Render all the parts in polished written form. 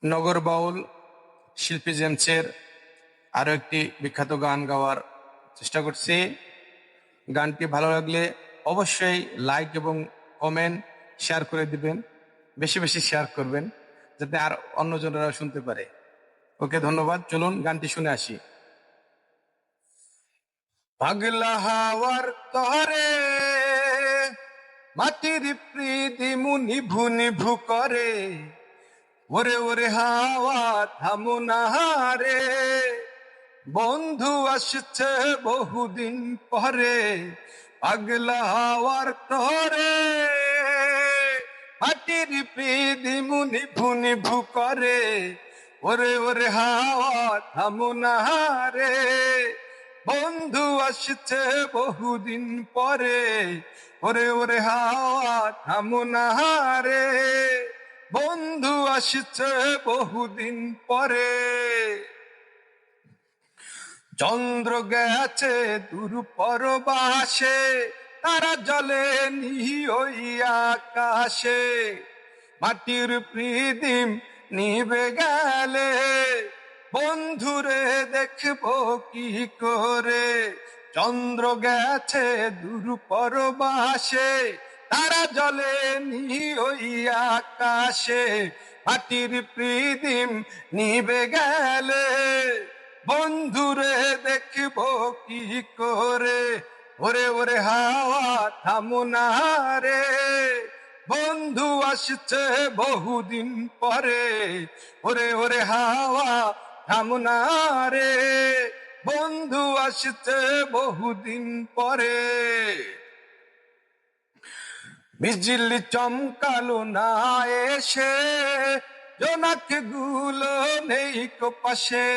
নগর বাউল শিল্পী জেমসের আরো একটি বিখ্যাত গান গাওয়ার চেষ্টা করছি। গানটি ভালো লাগলে অবশ্যই লাইক এবং কমেন্ট শেয়ার করে দিবেন, বেশি বেশি শেয়ার করবেন যাতে আর অন্যজনেরা শুনতে পারে। ওকে, ধন্যবাদ। চলুন গানটি শুনে আসি। পাগলা হাওয়ার তরে মাটির প্রীতিমু নিভু নিভু করে, ওরে ওরে হাওয়া থামু না রে, বন্ধু আসছে বহুদিন পরে। পাগলা হাওয়ার তরে মাটির প্রীতিমু নিভু নিভু করে, ওরে ওরে হাওয়া থামু না রে, বন্ধু আসছে বহুদিন পরে, ওরে ওরে হাওয়া থামু না রে, বন্ধু আসছে বহুদিন পরে। চন্দ্র গেছে দূর পরবাসে, তারা জলে ওই আকাশে, মাটির প্রীতিম নিবে গেলে, বন্ধুরে দেখবো কি করে। চন্দ্র গেছে দূর পরবাসে, তারা জলে ওই আকাশে, মাটির প্রীতিম নিবে গেলে, বন্ধুরে দেখবো কি করে। ওরে ওরে হাওয়া থামু না রে, বন্ধু আসছে বহুদিন পরে, ওরে ওরে হাওয়া থামু না রে, বন্ধু আসছে বহুদিন পরে। বিজলি চমকালো না এসে, জোনাক গুলো নেই কো পাশে,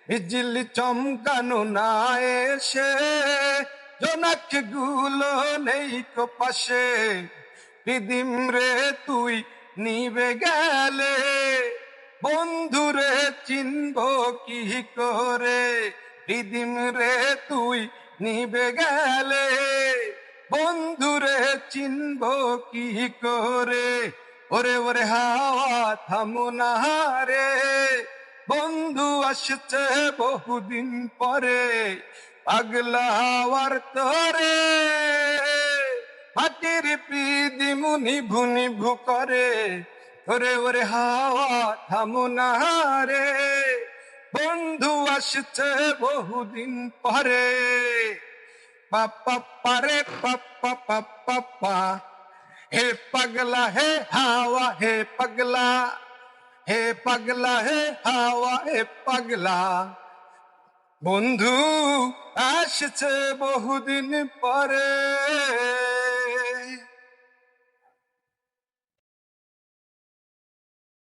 বিজলি চমকানো না এসে, জোনাক গুলো নেই কো পাশে, প্রীতিম রে তুই নিবে গেলে, বন্ধুরে চিনব কি করে। প্রীতিম রে তুই নিবে গেলে, বন্ধুরে চিনব কি করে। ওরে ওরে হাওয়া থামু না রে, বন্ধু আসছে বহুদিন পরে। পাগলা হাওয়ার তরে মাটির প্রীতিমু নিভু নিভু করে, ওরে ওরে হাওয়া থামু না রে, বন্ধু আসছে বহুদিন পরে। পাপা পারে পাপা পাপা পা, হে পাগলা হে হাওয়া হে পাগলা, হে পাগলা হে হাওয়া হে পাগলা, বন্ধু আসছে বহুদিন পরে।